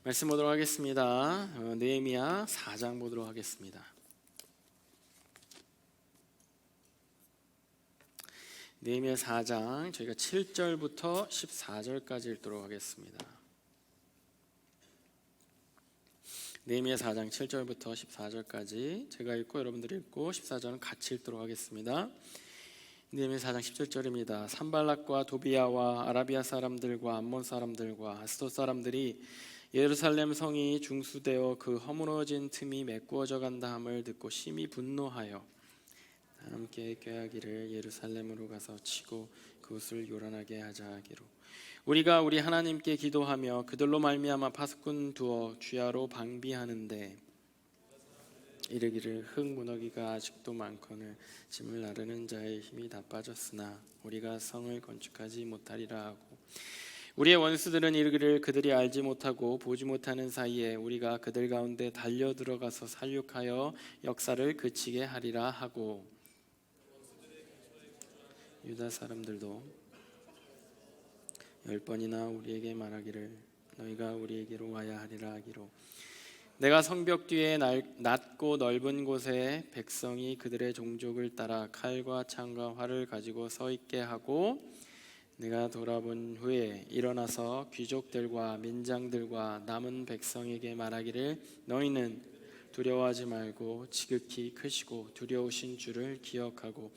말씀 보도록 하겠습니다. 느헤미야 4장 보도록 하겠습니다. 느헤미야 4장 저희가 7절부터 14절까지 읽도록 하겠습니다. 느헤미야 4장 7절부터 14절까지 제가 읽고 여러분들이 읽고 14절은 같이 읽도록 하겠습니다. 느헤미야 4장 17절입니다. 산발락과 도비야와 아라비아 사람들과 암몬 사람들과 아스돗 사람들이 예루살렘 성이 중수되어 그 허물어진 틈이 메꾸어져 간다 함을 듣고 심히 분노하여 함께 꾀하기를 예루살렘으로 가서 치고 그것을 요란하게 하자 하기로 우리가 우리 하나님께 기도하며 그들로 말미암아 파수꾼 두어 주야로 방비하는데 이르기를 흙 무너기가 아직도 많거늘 짐을 나르는 자의 힘이 다 빠졌으나 우리가 성을 건축하지 못하리라 하고 우리의 원수들은 이르기를 그들이 알지 못하고 보지 못하는 사이에 우리가 그들 가운데 달려 들어가서 살육하여 역사를 그치게 하리라 하고 유다 사람들도 10번이나 우리에게 말하기를 너희가 우리에게로 와야 하리라 하기로 내가 성벽 뒤에 낮고 넓은 곳에 백성이 그들의 종족을 따라 칼과 창과 활을 가지고 서 있게 하고 내가 돌아본 후에 일어나서 귀족들과 민장들과 남은 백성에게 말하기를 너희는 두려워하지 말고 지극히 크시고 두려우신 주를 기억하고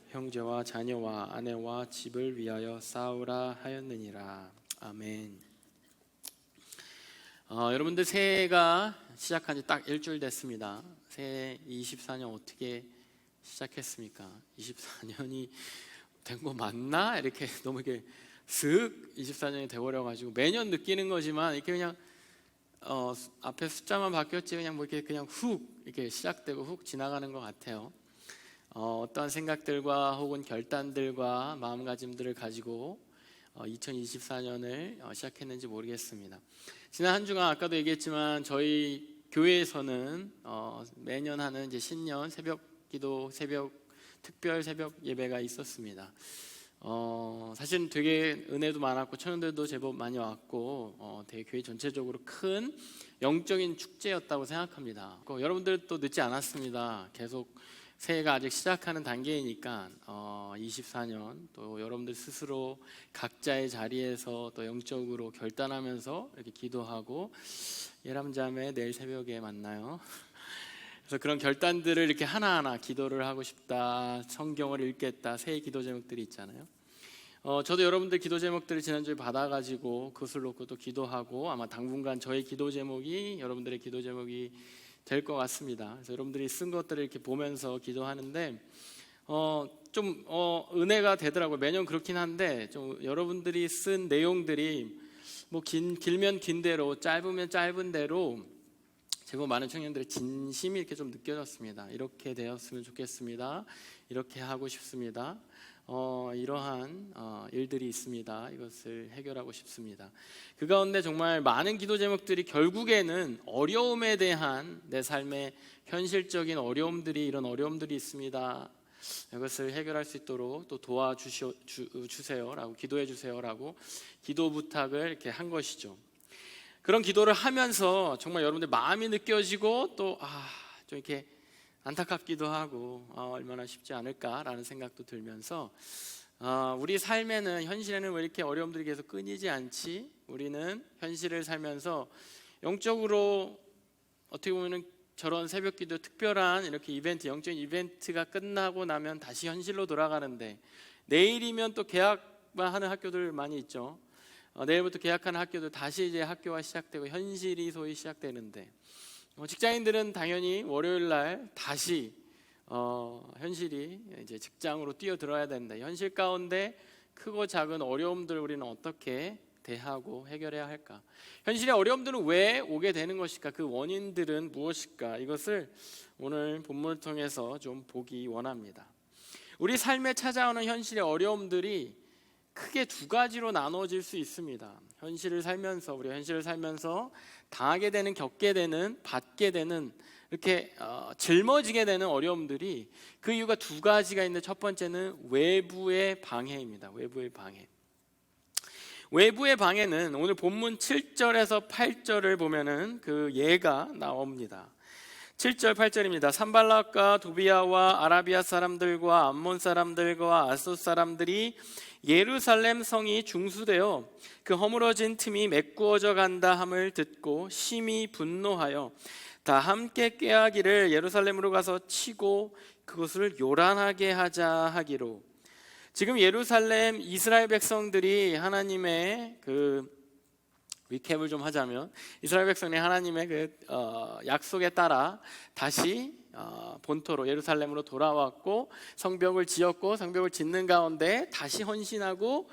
형제와 자녀와 아내와 집을 위하여 싸우라 하였느니라. 아멘. 여러분들 새해가 시작한 지 딱 일주일 됐습니다. 새해 24년 어떻게 시작했습니까? 24년이 된 거 맞나? 이렇게 너무 이렇게 슥 24년이 돼버려가지고 매년 느끼는 거지만 이렇게 그냥 앞에 숫자만 바뀌었지 그냥 뭐 이렇게 그냥 훅 이렇게 시작되고 훅 지나가는 것 같아요. 어떠한 생각들과 혹은 결단들과 마음가짐들을 가지고 2024년을 시작했는지 모르겠습니다. 지난 한 주간 아까도 얘기했지만 저희 교회에서는 매년 하는 이제 신년 새벽기도 특별 새벽 예배가 있었습니다. 사실은 되게 은혜도 많았고 청년들도 제법 많이 왔고 되게 교회 전체적으로 큰 영적인 축제였다고 생각합니다. 여러분들 또 늦지 않았습니다. 계속 새해가 아직 시작하는 단계이니까 24년 또 여러분들 스스로 각자의 자리에서 또 영적으로 결단하면서 이렇게 기도하고 예람자매 내일 새벽에 만나요. 그래서 그런 결단들을 이렇게 하나하나 기도를 하고 싶다, 성경을 읽겠다, 새해 기도 제목들이 있잖아요. 저도 여러분들 기도 제목들을 지난주에 받아가지고 그것을 놓고 또 기도하고 아마 당분간 저의 기도 제목이 여러분들의 기도 제목이 될 것 같습니다. 그래서 여러분들이 쓴 것들을 이렇게 보면서 기도하는데 좀 은혜가 되더라고요. 매년 그렇긴 한데 좀 여러분들이 쓴 내용들이 뭐 길면 긴 대로 짧으면 짧은 대로 제법 많은 청년들의 진심이 이렇게 좀 느껴졌습니다. 이렇게 되었으면 좋겠습니다. 이렇게 하고 싶습니다. 이러한 일들이 있습니다. 이것을 해결하고 싶습니다. 그 가운데 정말 많은 기도 제목들이 결국에는 어려움에 대한 내 삶의 현실적인 어려움들이 이런 어려움들이 있습니다. 이것을 해결할 수 있도록 또 도와주세요라고 기도해 주세요라고 기도 부탁을 이렇게 한 것이죠. 그런 기도를 하면서 정말 여러분들 마음이 느껴지고 또 좀 이렇게 안타깝기도 하고 얼마나 쉽지 않을까라는 생각도 들면서 우리 삶에는 현실에는 왜 이렇게 어려움들이 계속 끊이지 않지? 우리는 현실을 살면서 영적으로 어떻게 보면 저런 새벽기도 특별한 이렇게 이벤트, 영적인 이벤트가 끝나고 나면 다시 현실로 돌아가는데 내일이면 또 개학만 하는 학교들 많이 있죠. 내일부터 개학하는 학교도 다시 이제 학교가 시작되고 현실이 소위 시작되는데 직장인들은 당연히 월요일 날 다시 현실이 이제 직장으로 뛰어들어야 된다. 현실 가운데 크고 작은 어려움들 우리는 어떻게 대하고 해결해야 할까? 현실의 어려움들은 왜 오게 되는 것일까? 그 원인들은 무엇일까? 이것을 오늘 본문을 통해서 좀 보기 원합니다. 우리 삶에 찾아오는 현실의 어려움들이 크게 두 가지로 나눠질 수 있습니다. 우리가 현실을 살면서 당하게 되는, 겪게 되는, 받게 되는 이렇게 짊어지게 되는 어려움들이 그 이유가 두 가지가 있는데 첫 번째는 외부의 방해입니다. 외부의 방해. 외부의 방에는 오늘 본문 7절에서 8절을 보면은 그 예가 나옵니다. 7절 8절입니다. 산발락과 도비아와 아라비아 사람들과 암몬 사람들과 아숫 사람들이 예루살렘 성이 중수되어 그 허물어진 틈이 메꾸어져 간다 함을 듣고 심히 분노하여 다 함께 꾀하기를 예루살렘으로 가서 치고 그것을 요란하게 하자 하기로. 지금 예루살렘 이스라엘 백성들이 하나님의 리캡을 좀 하자면, 이스라엘 백성이 하나님의 약속에 따라 다시 본토로 예루살렘으로 돌아왔고 성벽을 지었고, 성벽을 짓는 가운데 다시 헌신하고,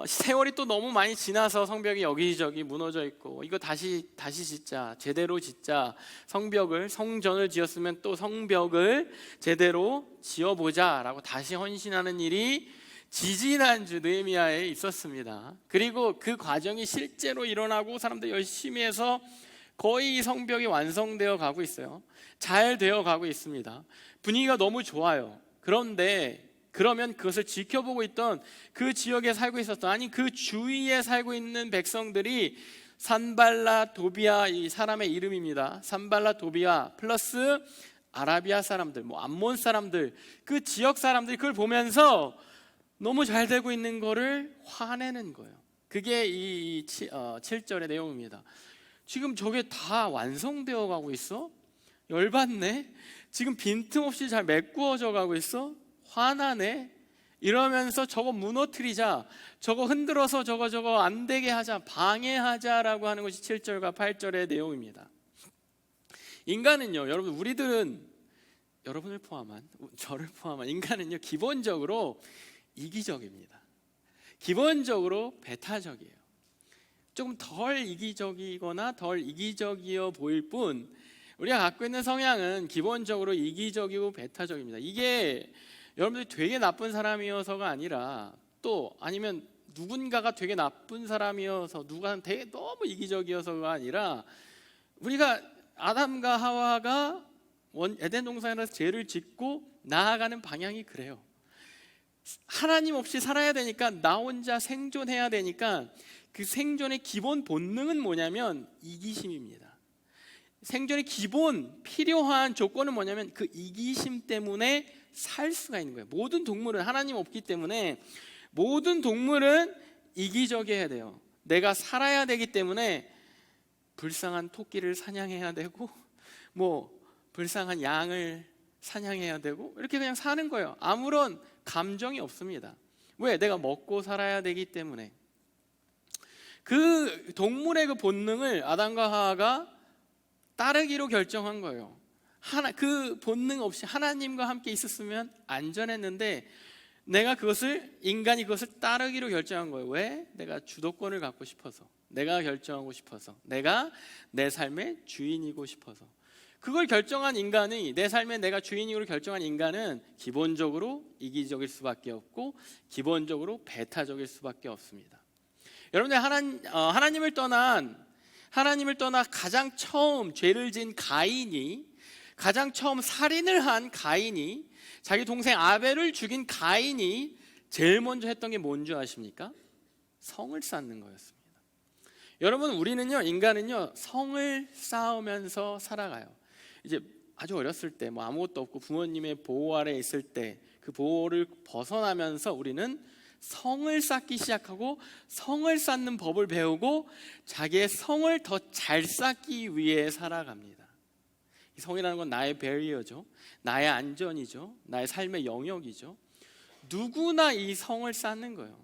세월이 또 너무 많이 지나서 성벽이 여기저기 무너져 있고, 이거 다시 짓자, 제대로 짓자, 성전을 지었으면 또 성벽을 제대로 지어보자 라고 다시 헌신하는 일이 지지난주 느헤미야에 있었습니다. 그리고 그 과정이 실제로 일어나고 사람들 열심히 해서 거의 성벽이 완성되어 가고 있어요. 잘 되어 가고 있습니다. 분위기가 너무 좋아요. 그러면 그것을 지켜보고 있던 그 지역에 살고 있었던, 아니 그 주위에 살고 있는 백성들이 산발라 도비아, 이 사람의 이름입니다. 산발라 도비아 플러스 아라비아 사람들, 암몬 사람들, 그 지역 사람들이 그걸 보면서 너무 잘 되고 있는 거를 화내는 거예요. 그게 이 7절의 내용입니다. 지금 저게 다 완성되어 가고 있어? 열받네? 지금 빈틈없이 잘 메꾸어져 가고 있어? 화나네? 이러면서 저거 무너뜨리자, 저거 흔들어서 저거 안 되게 하자, 방해하자라고 하는 것이 7절과 8절의 내용입니다. 인간은요, 여러분을 포함한, 저를 포함한 인간은요, 기본적으로 이기적입니다. 기본적으로 배타적이에요. 조금 덜 이기적이거나 덜 이기적이어 보일 뿐, 우리가 갖고 있는 성향은 기본적으로 이기적이고 배타적입니다. 이게 여러분들이 되게 나쁜 사람이어서가 아니라, 또 아니면 누군가가 되게 나쁜 사람이어서, 누가 되게 너무 이기적이어서가 아니라, 우리가 아담과 하와가 에덴 동산에서 죄를 짓고 나아가는 방향이 그래요. 하나님 없이 살아야 되니까, 나 혼자 생존해야 되니까, 그 생존의 기본 본능은 뭐냐면 이기심입니다. 생존의 기본 필요한 조건은 뭐냐면 그 이기심 때문에 살 수가 있는 거예요. 모든 동물은, 하나님 없기 때문에 모든 동물은 이기적이어야 돼요. 내가 살아야 되기 때문에 불쌍한 토끼를 사냥해야 되고, 불쌍한 양을 사냥해야 되고, 이렇게 그냥 사는 거예요. 아무런 감정이 없습니다. 왜? 내가 먹고 살아야 되기 때문에. 그 동물의 그 본능을 아담과 하와가 따르기로 결정한 거예요. 그 본능 없이 하나님과 함께 있었으면 안전했는데, 인간이 그것을 따르기로 결정한 거예요. 왜? 내가 주도권을 갖고 싶어서, 내가 결정하고 싶어서, 내가 내 삶의 주인이고 싶어서. 그걸 결정한 인간이, 내 삶에 내가 주인이고 결정한 인간은 기본적으로 이기적일 수밖에 없고, 기본적으로 배타적일 수밖에 없습니다. 여러분들, 하나님을 떠나 가장 처음 죄를 지은 가인이, 가장 처음 살인을 한 가인이, 자기 동생 아벨을 죽인 가인이 제일 먼저 했던 게 뭔지 아십니까? 성을 쌓는 거였습니다. 여러분, 인간은요 성을 쌓으면서 살아가요. 이제 아주 어렸을 때, 아무것도 없고 부모님의 보호 아래 있을 때, 그 보호를 벗어나면서 우리는 성을 쌓기 시작하고, 성을 쌓는 법을 배우고, 자기의 성을 더 잘 쌓기 위해 살아갑니다. 이 성이라는 건 나의 배리어죠. 나의 안전이죠. 나의 삶의 영역이죠. 누구나 이 성을 쌓는 거예요.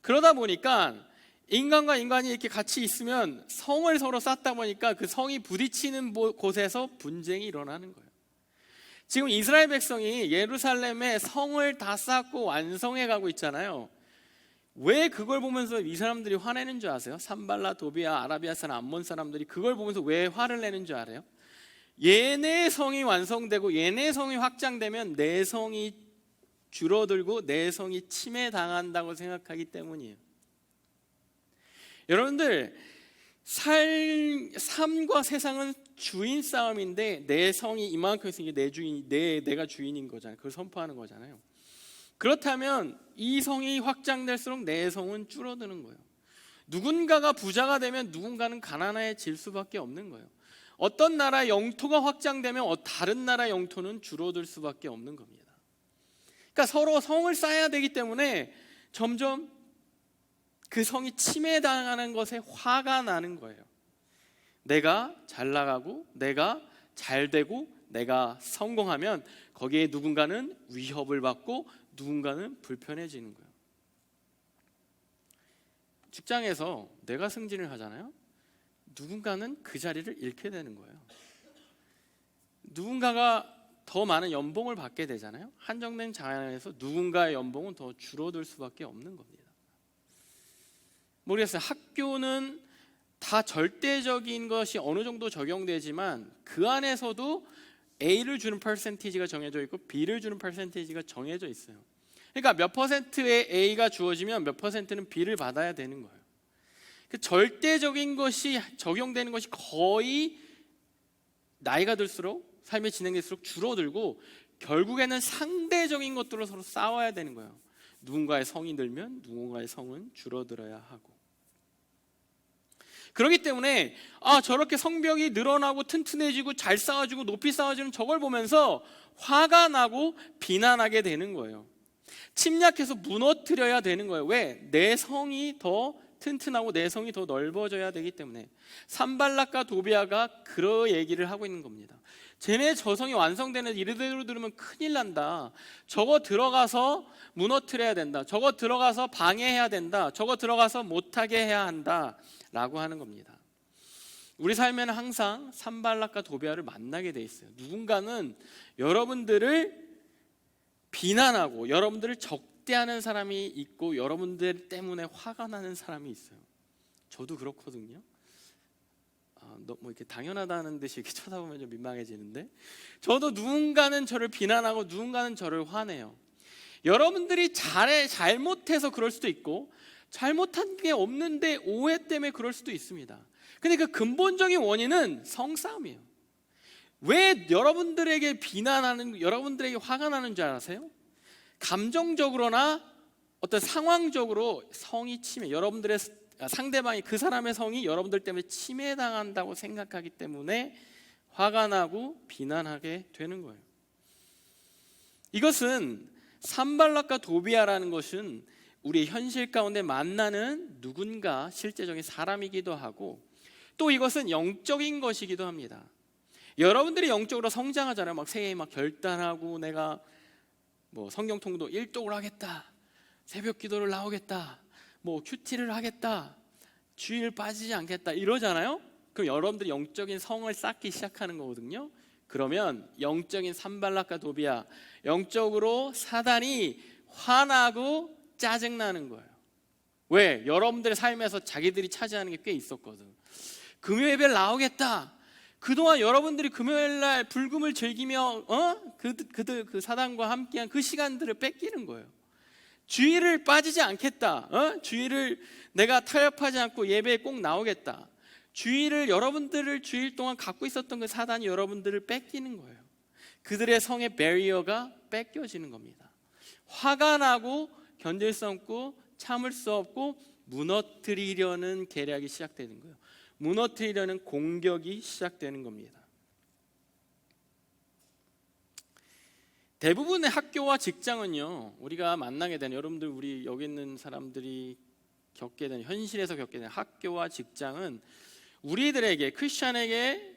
그러다 보니까 인간과 인간이 이렇게 같이 있으면 성을 서로 쌓다 보니까 그 성이 부딪히는 곳에서 분쟁이 일어나는 거예요. 지금 이스라엘 백성이 예루살렘에 성을 다 쌓고 완성해 가고 있잖아요. 왜 그걸 보면서 이 사람들이 화내는 줄 아세요? 산발라, 도비아, 아라비아 사람, 암몬 사람들이 그걸 보면서 왜 화를 내는 줄 알아요? 얘네 성이 완성되고 얘네 성이 확장되면 내 성이 줄어들고 내 성이 침해당한다고 생각하기 때문이에요. 여러분들, 삶과 세상은 주인 싸움인데, 내 성이 이만큼 있으니까 내가 주인인 거잖아요. 그걸 선포하는 거잖아요. 그렇다면 이 성이 확장될수록 내 성은 줄어드는 거예요. 누군가가 부자가 되면 누군가는 가난해질 수밖에 없는 거예요. 어떤 나라의 영토가 확장되면 다른 나라의 영토는 줄어들 수밖에 없는 겁니다. 그러니까 서로 성을 쌓아야 되기 때문에 점점 그 성이 침해당하는 것에 화가 나는 거예요. 내가 잘 나가고 내가 잘 되고 내가 성공하면 거기에 누군가는 위협을 받고 누군가는 불편해지는 거예요. 직장에서 내가 승진을 하잖아요. 누군가는 그 자리를 잃게 되는 거예요. 누군가가 더 많은 연봉을 받게 되잖아요. 한정된 자리에서 누군가의 연봉은 더 줄어들 수밖에 없는 겁니다. 모르겠어요. 학교는 다 절대적인 것이 어느 정도 적용되지만 그 안에서도 A를 주는 퍼센티지가 정해져 있고 B를 주는 퍼센티지가 정해져 있어요. 그러니까 몇 퍼센트의 A가 주어지면 몇 퍼센트는 B를 받아야 되는 거예요. 그 절대적인 것이 적용되는 것이 거의 나이가 들수록 삶이 진행될수록 줄어들고 결국에는 상대적인 것들로 서로 싸워야 되는 거예요. 누군가의 성이 늘면 누군가의 성은 줄어들어야 하고. 그렇기 때문에 저렇게 성벽이 늘어나고 튼튼해지고 잘 쌓아지고 높이 쌓아지는 저걸 보면서 화가 나고 비난하게 되는 거예요. 침략해서 무너뜨려야 되는 거예요. 왜? 내 성이 더 튼튼하고 내 성이 더 넓어져야 되기 때문에. 산발락과 도비아가 그런 얘기를 하고 있는 겁니다. 쟤네 저성이 완성되는 이르대로 들으면 큰일 난다. 저거 들어가서 무너뜨려야 된다. 저거 들어가서 방해해야 된다. 저거 들어가서 못하게 해야 한다 라고 하는 겁니다. 우리 삶에는 항상 산발락과 도비아를 만나게 돼 있어요. 누군가는 여러분들을 비난하고 여러분들을 적대하는 사람이 있고 여러분들 때문에 화가 나는 사람이 있어요. 저도 그렇거든요. 뭐 이렇게 당연하다는 듯이 이렇게 쳐다보면 좀 민망해지는데, 저도 누군가는 저를 비난하고 누군가는 저를 화내요. 여러분들이 잘못해서 그럴 수도 있고 잘못한 게 없는데 오해 때문에 그럴 수도 있습니다. 근데 그 근본적인 원인은 성싸움이에요. 왜 여러분들에게 비난하는, 여러분들에게 화가 나는 줄 아세요? 감정적으로나 어떤 상황적으로 성이 침해, 여러분들의 상대방이, 그 사람의 성이 여러분들 때문에 침해당한다고 생각하기 때문에 화가 나고 비난하게 되는 거예요. 이것은 산발락과 도비아라는 것은 우리의 현실 가운데 만나는 누군가 실제적인 사람이기도 하고, 또 이것은 영적인 것이기도 합니다. 여러분들이 영적으로 성장하잖아요. 막 새해 막 결단하고 내가 뭐 성경 통도 1독을 하겠다, 새벽 기도를 나오겠다, 뭐 큐티를 하겠다, 주일 빠지지 않겠다 이러잖아요. 그럼 여러분들이 영적인 성을 쌓기 시작하는 거거든요. 그러면 영적인 산발락과 도비아, 영적으로 사단이 화나고 짜증나는 거예요. 왜? 여러분들의 삶에서 자기들이 차지하는 게 꽤 있었거든. 금요 예배를 나오겠다. 그동안 여러분들이 금요일날 불금을 즐기며 그 사단과 함께한 그 시간들을 뺏기는 거예요. 주일을 빠지지 않겠다. 주일을 내가 타협하지 않고 예배에 꼭 나오겠다. 주일을, 여러분들을 주일 동안 갖고 있었던 그 사단이 여러분들을 뺏기는 거예요. 그들의 성의 배리어가 뺏겨지는 겁니다. 화가 나고 견딜 수 없고 참을 수 없고 무너뜨리려는 계략이 시작되는 거예요. 무너뜨리려는 공격이 시작되는 겁니다. 대부분의 학교와 직장은요, 우리가 만나게 되는, 여러분들 우리 여기 있는 사람들이 겪게 되는, 현실에서 겪게 되는 학교와 직장은 우리들에게, 크리스찬에게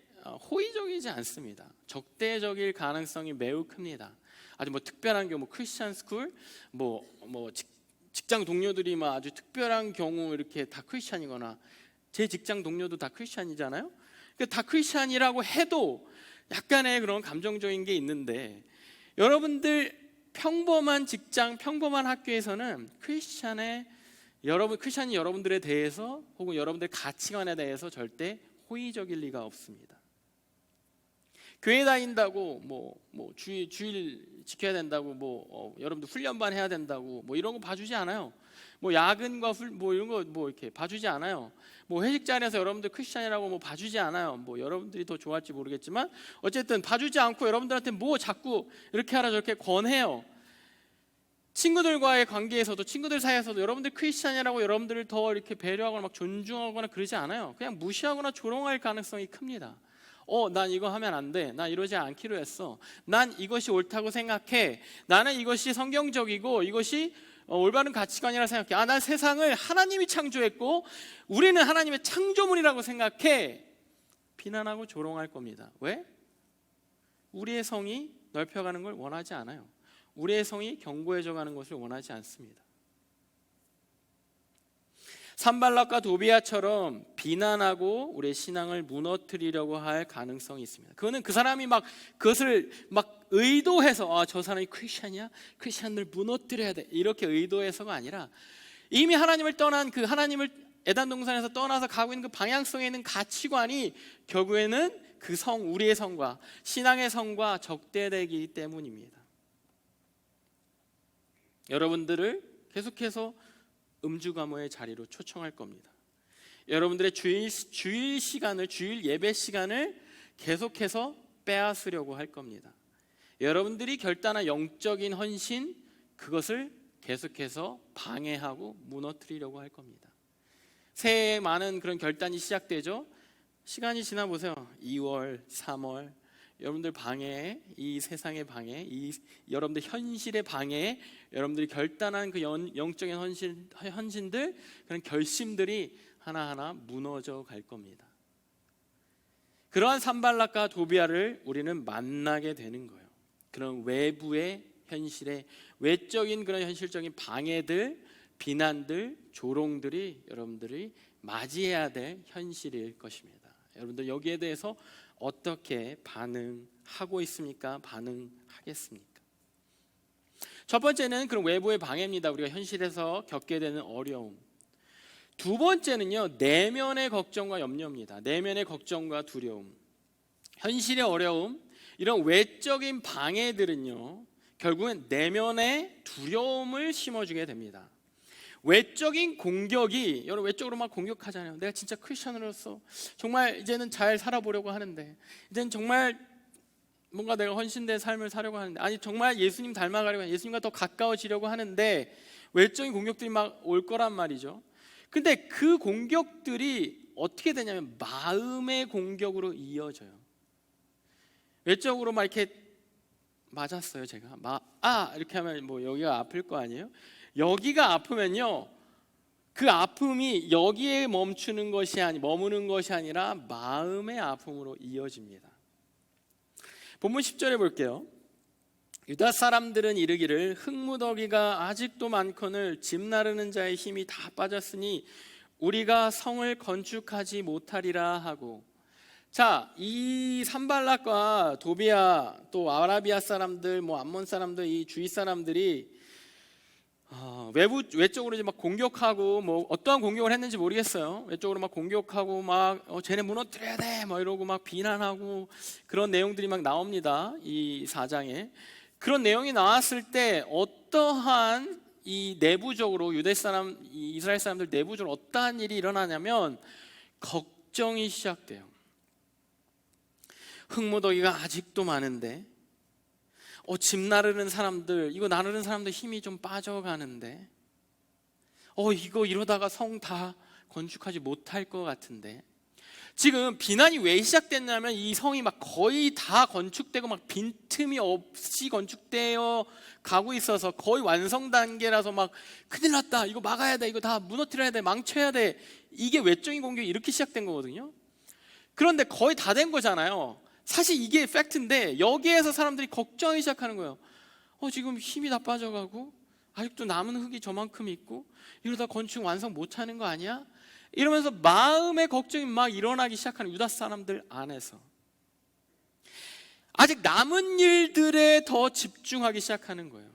호의적이지 않습니다. 적대적일 가능성이 매우 큽니다. 아주 뭐 특별한 경우, 크리스찬 스쿨, 뭐 직장 동료들이 막 아주 특별한 경우 이렇게 다 크리스찬이거나, 제 직장 동료도 다 크리스찬이잖아요. 다 크리스찬이라고 해도 약간의 그런 감정적인 게 있는데, 여러분들 평범한 직장, 평범한 학교에서는 크리스찬이 여러분들에 대해서 혹은 여러분들의 가치관에 대해서 절대 호의적일 리가 없습니다. 교회 다닌다고 뭐 주일 지켜야 된다고 여러분들 훈련반 해야 된다고 이런 거 봐주지 않아요. 야근과 이런 거 이렇게 봐주지 않아요. 회식 자리에서 여러분들 크리스찬이라고 봐주지 않아요. 여러분들이 더 좋아할지 모르겠지만 어쨌든 봐주지 않고 여러분들한테 자꾸 이렇게 하라 저렇게 권해요. 친구들과의 관계에서도, 친구들 사이에서도 여러분들 크리스찬이라고 여러분들을 더 이렇게 배려하거나 막 존중하거나 그러지 않아요. 그냥 무시하거나 조롱할 가능성이 큽니다. 난 이거 하면 안 돼. 나 이러지 않기로 했어. 난 이것이 옳다고 생각해. 나는 이것이 성경적이고 이것이 올바른 가치관이라 생각해. 난 세상을 하나님이 창조했고 우리는 하나님의 창조물이라고 생각해. 비난하고 조롱할 겁니다. 왜? 우리의 성이 넓혀가는 걸 원하지 않아요. 우리의 성이 견고해져 가는 것을 원하지 않습니다. 산발락과 도비아처럼 비난하고 우리의 신앙을 무너뜨리려고 할 가능성이 있습니다. 그거는 그 사람이 막 그것을 막 의도해서 저 사람이 크리스찬이야? 크리스찬을 무너뜨려야 돼 이렇게 의도해서가 아니라 이미 하나님을 떠난 그 하나님을 에덴 동산에서 떠나서 가고 있는 그 방향성에 있는 가치관이 결국에는 그 성, 우리의 성과 신앙의 성과 적대되기 때문입니다. 여러분들을 계속해서 음주가무의 자리로 초청할 겁니다. 여러분들의 주일 시간을, 주일 예배 시간을 계속해서 빼앗으려고 할 겁니다. 여러분들이 결단한 영적인 헌신, 그것을 계속해서 방해하고 무너뜨리려고 할 겁니다. 새해에 많은 그런 결단이 시작되죠. 시간이 지나 보세요. 2월, 3월 여러분들 방해에, 이 세상의 방해, 여러분들 현실의 방해에 여러분들이 결단한 그 영적인 헌신들, 그런 결심들이 하나하나 무너져 갈 겁니다. 그러한 산발락과 도비아를 우리는 만나게 되는 거예요. 그런 외부의 현실의 외적인 그런 현실적인 방해들, 비난들, 조롱들이 여러분들이 맞이해야 될 현실일 것입니다. 여러분들 여기에 대해서 어떻게 반응하고 있습니까? 반응하겠습니까? 첫 번째는 그런 외부의 방해입니다. 우리가 현실에서 겪게 되는 어려움. 두 번째는요, 내면의 걱정과 염려입니다. 내면의 걱정과 두려움. 현실의 어려움, 이런 외적인 방해들은요, 결국은 내면의 두려움을 심어주게 됩니다. 외적인 공격이, 여러분 외적으로 막 공격하잖아요. 내가 진짜 크리스천으로서 정말 이제는 잘 살아보려고 하는데, 이제는 정말 뭔가 내가 헌신된 삶을 살려고 하는데, 아니 정말 예수님 닮아가려고, 예수님과 더 가까워지려고 하는데 외적인 공격들이 막 올 거란 말이죠. 근데 그 공격들이 어떻게 되냐면 마음의 공격으로 이어져요. 외적으로 막 이렇게 맞았어요. 제가 이렇게 하면 뭐 여기가 아플 거 아니에요? 여기가 아프면요, 그 아픔이 여기에 머무는 것이 아니라 마음의 아픔으로 이어집니다. 본문 10절에 볼게요. 유다 사람들은 이르기를 흙무더기가 아직도 많거늘 집 나르는 자의 힘이 다 빠졌으니 우리가 성을 건축하지 못하리라 하고. 자, 이 산발락과 도비아, 또 아라비아 사람들, 암몬 사람들, 이 주위 사람들이 외적으로 이제 막 공격하고, 어떠한 공격을 했는지 모르겠어요. 외적으로 막 공격하고 쟤네 무너뜨려야 돼 이러고 막 비난하고 그런 내용들이 막 나옵니다. 이 4장에 그런 내용이 나왔을 때 어떠한 이 내부적으로 이스라엘 사람들 내부적으로 어떠한 일이 일어나냐면 걱정이 시작돼요. 흙무더기가 아직도 많은데, 집 나르는 사람들, 이거 나르는 사람들 힘이 좀 빠져가는데, 이거 이러다가 성 다 건축하지 못할 것 같은데. 지금 비난이 왜 시작됐냐면 이 성이 막 거의 다 건축되고 막 빈틈이 없이 건축되어 가고 있어서 거의 완성 단계라서 막 큰일 났다, 이거 막아야 돼, 이거 다 무너뜨려야 돼, 망쳐야 돼. 이게 외적인 공격이 이렇게 시작된 거거든요. 그런데 거의 다 된 거잖아요. 사실 이게 팩트인데 여기에서 사람들이 걱정하기 시작하는 거예요. 지금 힘이 다 빠져가고 아직도 남은 흙이 저만큼 있고 이러다 건축 완성 못하는 거 아니야? 이러면서 마음의 걱정이 막 일어나기 시작하는 유다 사람들 안에서 아직 남은 일들에 더 집중하기 시작하는 거예요.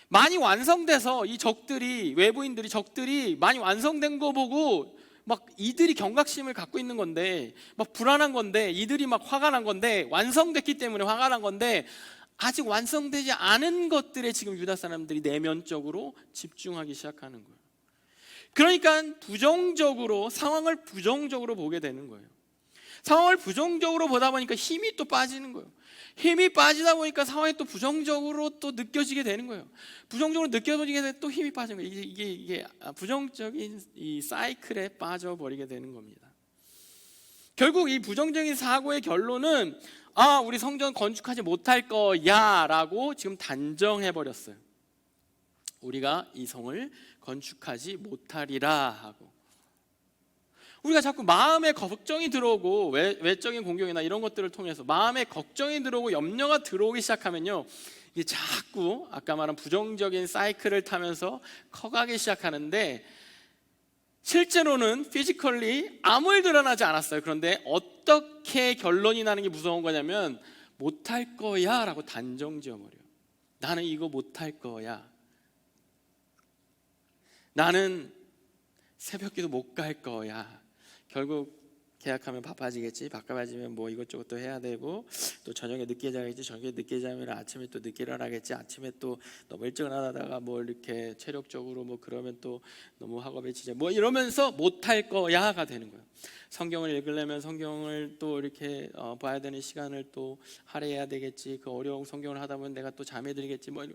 많이 완성돼서 이 적들이, 외부인들이, 적들이 많이 완성된 거 보고 막 이들이 경각심을 갖고 있는 건데, 막 불안한 건데, 이들이 막 화가 난 건데, 완성됐기 때문에 화가 난 건데, 아직 완성되지 않은 것들에 지금 유다 사람들이 내면적으로 집중하기 시작하는 거예요. 그러니까 상황을 부정적으로 보게 되는 거예요. 상황을 부정적으로 보다 보니까 힘이 또 빠지는 거예요. 힘이 빠지다 보니까 상황이 또 부정적으로 또 느껴지게 되는 거예요. 부정적으로 느껴지게 되면 또 힘이 빠지는 거예요. 이게 부정적인 이 사이클에 빠져버리게 되는 겁니다. 결국 이 부정적인 사고의 결론은 우리 성전 건축하지 못할 거야 라고 지금 단정해버렸어요. 우리가 이 성을 건축하지 못하리라 하고, 우리가 자꾸 마음에 걱정이 들어오고 외적인 공격이나 이런 것들을 통해서 마음에 걱정이 들어오고 염려가 들어오기 시작하면요, 이게 자꾸 아까 말한 부정적인 사이클을 타면서 커가기 시작하는데, 실제로는 피지컬리 아무 일도 일어나지 않았어요. 그런데 어떻게 결론이 나는 게 무서운 거냐면 못할 거야 라고 단정 지어버려요. 나는 이거 못할 거야. 나는 새벽기도 못 갈 거야. 결국 계약하면 바빠지겠지. 바빠지면 뭐 이것저것 또 해야 되고, 또 저녁에 늦게 자겠지. 저녁에 늦게 자면 아침에 또 늦게 일어나겠지. 아침에 또 너무 일찍 일어나다가 뭐 이렇게 체력적으로 뭐 그러면 또 너무 학업에 지쳐 뭐 이러면서 못할 거야가 되는 거예요. 성경을 읽으려면 성경을 또 이렇게 봐야 되는 시간을 또 할애해야 되겠지. 그 어려운 성경을 하다 보면 내가 또 잠에 들겠지. 뭐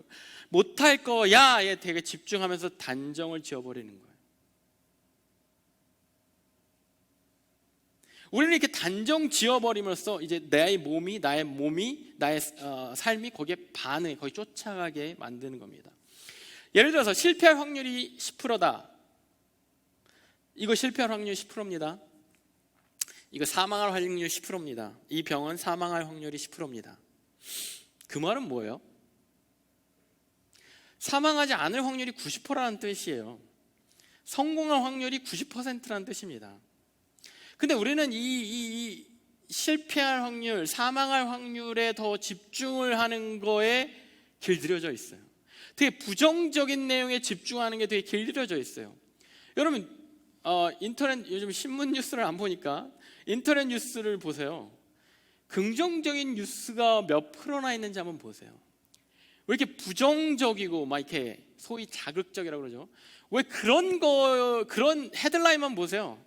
못할 거야에 되게 집중하면서 단정을 지어버리는 거예요. 우리는 이렇게 단정 지어버림으로써 이제 나의 몸이 나의 삶이 거기에 반응해, 거기 쫓아가게 만드는 겁니다. 예를 들어서 실패할 확률이 10%다. 이거 실패할 확률이 10%입니다. 이거 사망할 확률이 10%입니다. 이 병은 사망할 확률이 10%입니다. 그 말은 뭐예요? 사망하지 않을 확률이 90%라는 뜻이에요. 성공할 확률이 90%라는 뜻입니다. 근데 우리는 이 실패할 확률, 사망할 확률에 더 집중을 하는 거에 길들여져 있어요. 되게 부정적인 내용에 집중하는 게 되게 길들여져 있어요. 여러분 인터넷 요즘 신문 뉴스를 안 보니까 인터넷 뉴스를 보세요. 긍정적인 뉴스가 몇 프로나 있는지 한번 보세요. 왜 이렇게 부정적이고 막 이렇게 소위 자극적이라고 그러죠? 왜 그런 헤드라인만 보세요.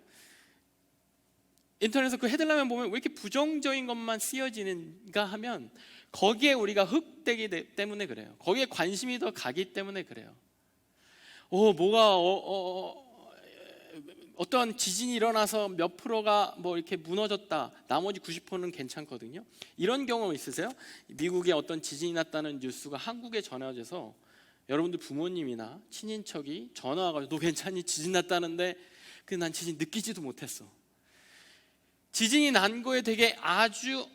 인터넷에서 그 헤드라인 보면 왜 이렇게 부정적인 것만 쓰여지는가 하면 거기에 우리가 흡되기 때문에 그래요. 거기에 관심이 더 가기 때문에 그래요. 어떤 지진이 일어나서 몇 프로가 뭐 이렇게 무너졌다, 나머지 90%는 괜찮거든요. 이런 경험 있으세요? 미국에 어떤 지진이 났다는 뉴스가 한국에 전해져서 여러분들 부모님이나 친인척이 전화 와가지고 너 괜찮니? 지진 났다는데 난 지진 느끼지도 못했어. 지진이 난 거에 되게 아주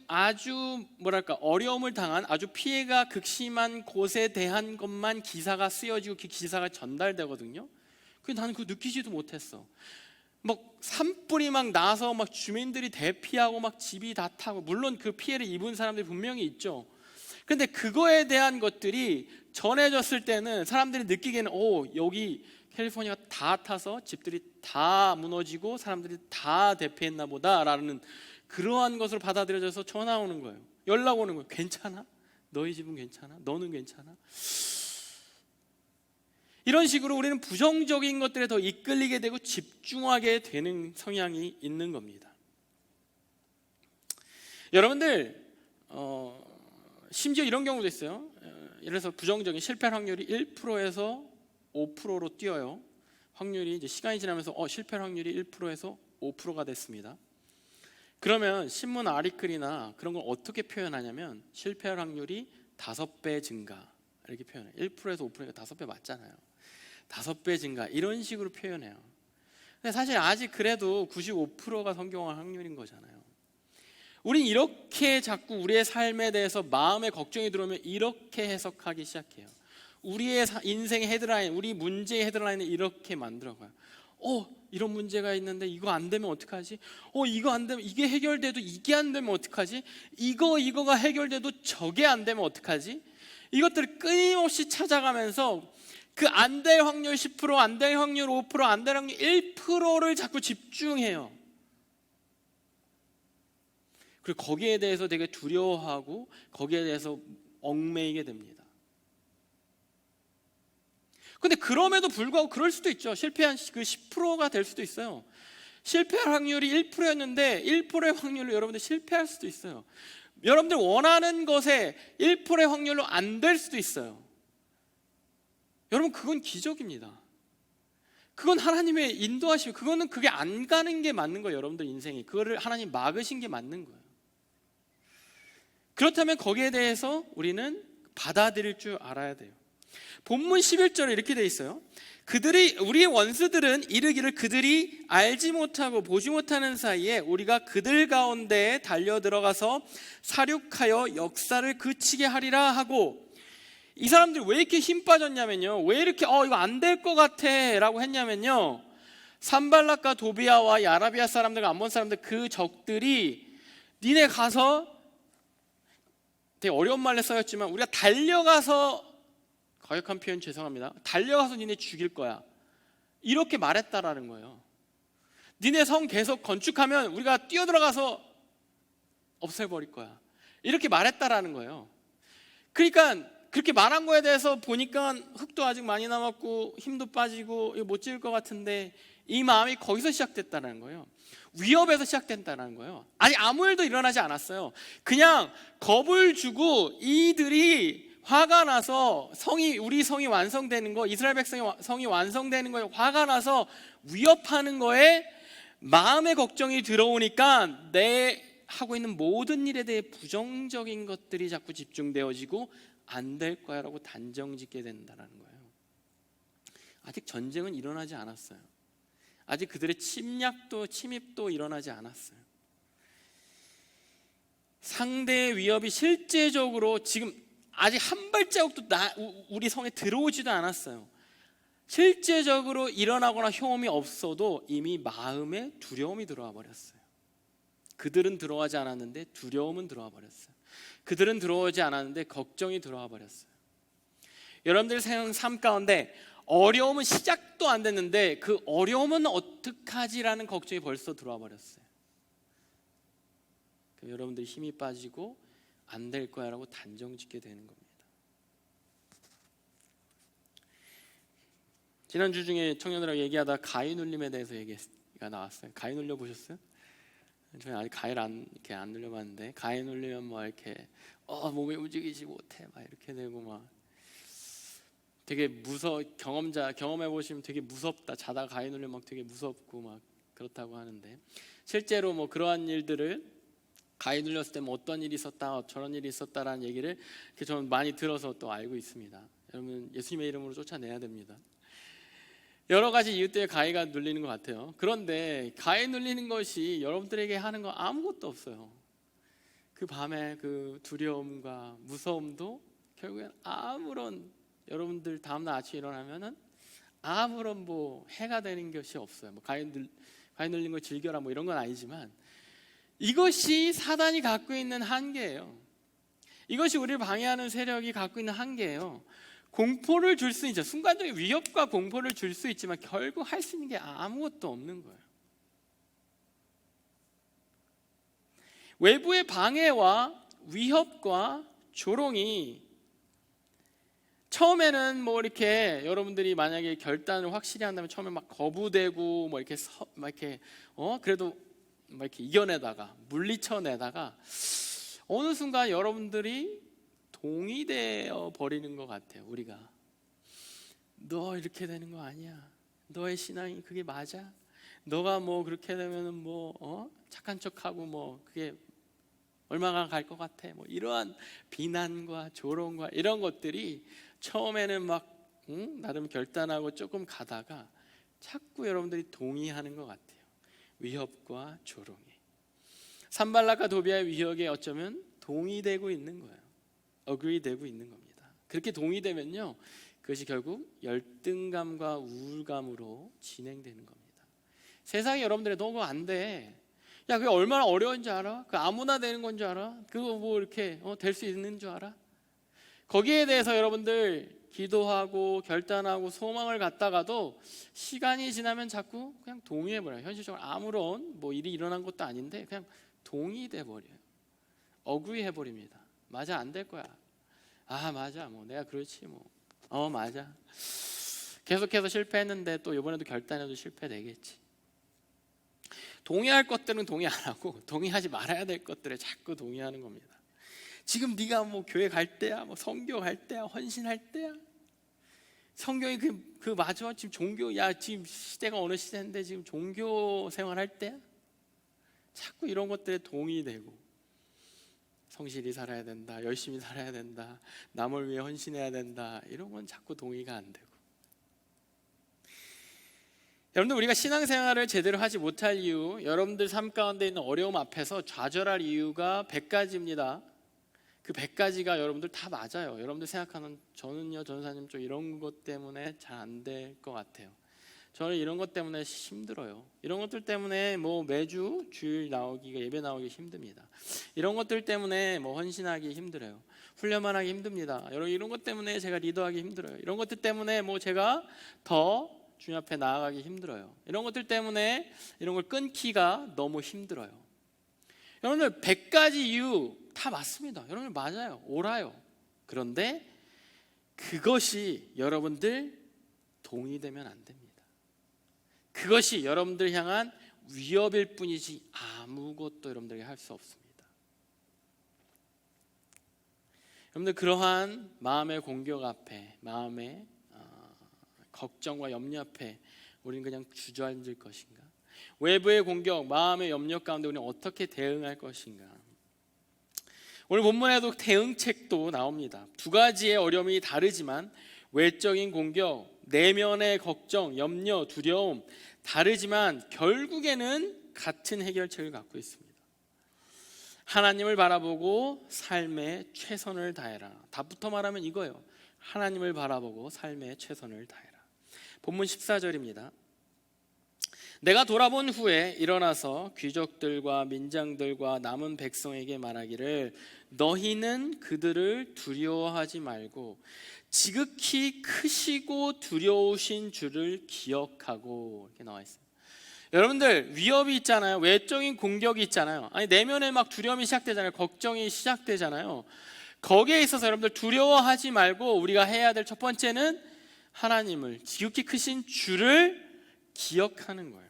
뭐랄까 어려움을 당한, 아주 피해가 극심한 곳에 대한 것만 기사가 쓰여지고 그 기사가 전달되거든요. 근데 나는 그거 느끼지도 못했어. 막 산불이 막 나서 막 주민들이 대피하고 막 집이 다 타고, 물론 그 피해를 입은 사람들이 분명히 있죠. 근데 그거에 대한 것들이 전해졌을 때는 사람들이 느끼기에는 여기 캘리포니아가 다 타서 집들이 다 무너지고 사람들이 다 대피했나 보다라는 그러한 것으로 받아들여져서 전화 오는 거예요. 연락 오는 거예요. 괜찮아? 너희 집은 괜찮아? 너는 괜찮아? 이런 식으로 우리는 부정적인 것들에 더 이끌리게 되고 집중하게 되는 성향이 있는 겁니다. 여러분들 심지어 이런 경우도 있어요. 예를 들어서 부정적인 실패 확률이 1%에서 5%로 뛰어요. 확률이 이제 시간이 지나면서 실패 확률이 1%에서 5%가 됐습니다. 그러면 신문 아리클이나 그런 걸 어떻게 표현하냐면 실패할 확률이 5배 증가 이렇게 표현해요. 1%에서 5%니까 5배 맞잖아요. 5배 증가 이런 식으로 표현해요. 근데 사실 아직 그래도 95%가 성공할 확률인 거잖아요. 우린 이렇게 자꾸 우리의 삶에 대해서 마음에 걱정이 들어오면 이렇게 해석하기 시작해요. 우리의 인생의 헤드라인, 우리 문제의 헤드라인을 이렇게 만들어가요. 이런 문제가 있는데 이거 안 되면 어떡하지? 이거 안 되면 이게 해결돼도 이게 안 되면 어떡하지? 이거가 해결돼도 저게 안 되면 어떡하지? 이것들을 끊임없이 찾아가면서 그 안 될 확률 10%, 안 될 확률 5%, 안 될 확률 1%를 자꾸 집중해요. 그리고 거기에 대해서 되게 두려워하고 거기에 대해서 얽매이게 됩니다. 근데 그럼에도 불구하고 그럴 수도 있죠. 실패한 그 10%가 될 수도 있어요. 실패할 확률이 1%였는데 1%의 확률로 여러분들 실패할 수도 있어요. 여러분들 원하는 것에 1%의 확률로 안 될 수도 있어요. 여러분, 그건 기적입니다. 그건 하나님의 인도하심, 그거는 그게 안 가는 게 맞는 거예요. 여러분들 인생이 그거를 하나님 막으신 게 맞는 거예요. 그렇다면 거기에 대해서 우리는 받아들일 줄 알아야 돼요. 본문 11절에 이렇게 돼 있어요. 우리의 원수들은 이르기를 그들이 알지 못하고 보지 못하는 사이에 우리가 그들 가운데에 달려 들어가서 사륙하여 역사를 그치게 하리라 하고, 이 사람들이 왜 이렇게 힘 빠졌냐면요, 왜 이렇게 이거 안 될 것 같아 라고 했냐면요, 산발락과 도비아와 이 아라비아 사람들과 암몬 사람들, 그 적들이 니네 가서, 되게 어려운 말로 써였지만 우리가 달려가서, 거역한 표현 죄송합니다, 달려가서 니네 죽일 거야 이렇게 말했다라는 거예요. 니네 성 계속 건축하면 우리가 뛰어들어가서 없애버릴 거야 이렇게 말했다라는 거예요. 그러니까 그렇게 말한 거에 대해서 보니까 흙도 아직 많이 남았고 힘도 빠지고 이거 못 지을 것 같은데, 이 마음이 거기서 시작됐다는 거예요. 위협에서 시작된다는 거예요. 아니, 아무 일도 일어나지 않았어요. 그냥 겁을 주고 이들이 화가 나서 우리 성이 완성되는 거, 이스라엘 백성의 성이 완성되는 거에 화가 나서 위협하는 거에 마음의 걱정이 들어오니까 내 하고 있는 모든 일에 대해 부정적인 것들이 자꾸 집중되어지고 안 될 거야 라고 단정짓게 된다는 거예요. 아직 전쟁은 일어나지 않았어요. 아직 그들의 침입도 일어나지 않았어요. 상대의 위협이 실제적으로 지금 아직 한 발자국도 우리 성에 들어오지도 않았어요. 실제적으로 일어나거나 흉음이 없어도 이미 마음에 두려움이 들어와 버렸어요. 그들은 들어가지 않았는데 두려움은 들어와 버렸어요. 그들은 들어오지 않았는데 걱정이 들어와 버렸어요. 여러분들 삶 가운데 어려움은 시작도 안 됐는데 그 어려움은 어떡하지라는 걱정이 벌써 들어와 버렸어요. 여러분들 힘이 빠지고 안 될 거야 라고 단정짓게 되는 겁니다. 지난주 중에 청년들하고 얘기하다 가위 눌림에 대해서 얘기가 나왔어요. 가위 눌려 보셨어요? 저는 아직 가위를 이렇게 안 눌려봤는데, 가위 눌리면 뭐 이렇게 몸이 움직이지 못해 막 이렇게 되고 막 되게 경험해 보시면 되게 무섭다. 자다가 가위 눌리면 막 되게 무섭고 막 그렇다고 하는데, 실제로 뭐 그러한 일들을 가위 눌렸을 때 뭐 어떤 일이 있었다, 저런 일이 있었다라는 얘기를 저는 많이 들어서 또 알고 있습니다. 여러분, 예수님의 이름으로 쫓아내야 됩니다. 여러 가지 이유 때문에 가위가 눌리는 것 같아요. 그런데 가위 눌리는 것이 여러분들에게 하는 거 아무것도 없어요. 그 밤에 그 두려움과 무서움도 결국엔 여러분들 다음날 아침에 일어나면은 아무런 뭐 해가 되는 것이 없어요. 뭐 가위 눌린 거 즐겨라 뭐 이런 건 아니지만, 이것이 사단이 갖고 있는 한계예요. 이것이 우리를 방해하는 세력이 갖고 있는 한계예요. 공포를 줄 수 있죠. 순간적인 위협과 공포를 줄 수 있지만 결국 할 수 있는 게 아무것도 없는 거예요. 외부의 방해와 위협과 조롱이 처음에는 뭐 이렇게 여러분들이 만약에 결단을 확실히 한다면 처음에 막 거부되고 뭐 이렇게 그래도 막 이렇게 이겨내다가 물리쳐내다가 어느 순간 여러분들이 동의되어 버리는 것 같아요. 우리가 너 이렇게 되는 거 아니야. 너의 신앙이 그게 맞아? 너가 뭐 그렇게 되면은 뭐 착한 척하고 뭐 그게 얼마나 갈 것 같아? 뭐 이러한 비난과 조롱과 이런 것들이 처음에는 막 나름 결단하고 조금 가다가 자꾸 여러분들이 동의하는 것 같아요. 위협과 조롱에, 산발락과 도비아의 위협에 어쩌면 동의되고 있는 거예요. 어그리되고 있는 겁니다. 그렇게 동의되면요, 그것이 결국 열등감과 우울감으로 진행되는 겁니다. 세상에 여러분들이 너 그거 안 돼. 야, 그게 얼마나 어려운 줄 알아? 그 아무나 되는 건 줄 알아? 그거 뭐 이렇게 될 수 있는 줄 알아? 거기에 대해서 여러분들 기도하고 결단하고 소망을 갖다가도 시간이 지나면 자꾸 그냥 동의해버려요. 현실적으로 아무런 뭐 일이 일어난 것도 아닌데 그냥 동의돼버려요. 어그리해버립니다. 맞아, 안 될 거야. 아, 맞아, 뭐 내가 그렇지 뭐. 맞아. 계속해서 실패했는데 또 이번에도 결단해도 실패되겠지. 동의할 것들은 동의 안 하고 동의하지 말아야 될 것들에 자꾸 동의하는 겁니다. 지금 네가 뭐 교회 갈 때야, 뭐 선교 갈 때야, 헌신할 때야, 성경이 그 맞아? 지금 종교, 야 지금 시대가 어느 시대인데 지금 종교 생활할 때야? 자꾸 이런 것들에 동의되고, 성실히 살아야 된다, 열심히 살아야 된다, 남을 위해 헌신해야 된다, 이런 건 자꾸 동의가 안 되고. 여러분들, 우리가 신앙생활을 제대로 하지 못할 이유, 여러분들 삶 가운데 있는 어려움 앞에서 좌절할 이유가 100가지입니다. 그 100가지가 여러분들 다 맞아요. 여러분들 생각하는, 저는요 전사님 좀 이런 것 때문에 잘 안 될 것 같아요, 저는 이런 것 때문에 힘들어요, 이런 것들 때문에 뭐 매주 주일 나오기가, 예배 나오기 힘듭니다, 이런 것들 때문에 뭐 헌신하기 힘들어요, 훈련만 하기 힘듭니다, 여러분 이런 것 때문에 제가 리더하기 힘들어요, 이런 것들 때문에 뭐 제가 더 주님 앞에 나아가기 힘들어요, 이런 것들 때문에 이런 걸 끊기가 너무 힘들어요. 여러분들 100가지 이유 다 맞습니다. 여러분들 맞아요, 옳아요. 그런데 그것이 여러분들 동의되면 안 됩니다. 그것이 여러분들 향한 위협일 뿐이지 아무것도 여러분들에게 할 수 없습니다. 여러분들, 그러한 마음의 공격 앞에, 마음의 걱정과 염려 앞에 우리는 그냥 주저앉을 것인가? 외부의 공격, 마음의 염려 가운데 우리는 어떻게 대응할 것인가? 오늘 본문에도 대응책도 나옵니다. 두 가지의 어려움이 다르지만 외적인 공격, 내면의 걱정, 염려, 두려움 다르지만 결국에는 같은 해결책을 갖고 있습니다. 하나님을 바라보고 삶에 최선을 다해라. 답부터 말하면 이거예요. 하나님을 바라보고 삶에 최선을 다해라. 본문 14절입니다. 내가 돌아본 후에 일어나서 귀족들과 민장들과 남은 백성에게 말하기를 너희는 그들을 두려워하지 말고 지극히 크시고 두려우신 주를 기억하고, 이렇게 나와 있습니다. 여러분들, 위협이 있잖아요. 외적인 공격이 있잖아요. 아니, 내면에 막 두려움이 시작되잖아요. 걱정이 시작되잖아요. 거기에 있어서 여러분들 두려워하지 말고 우리가 해야 될 첫 번째는 하나님을, 지극히 크신 주를 기억하는 거예요.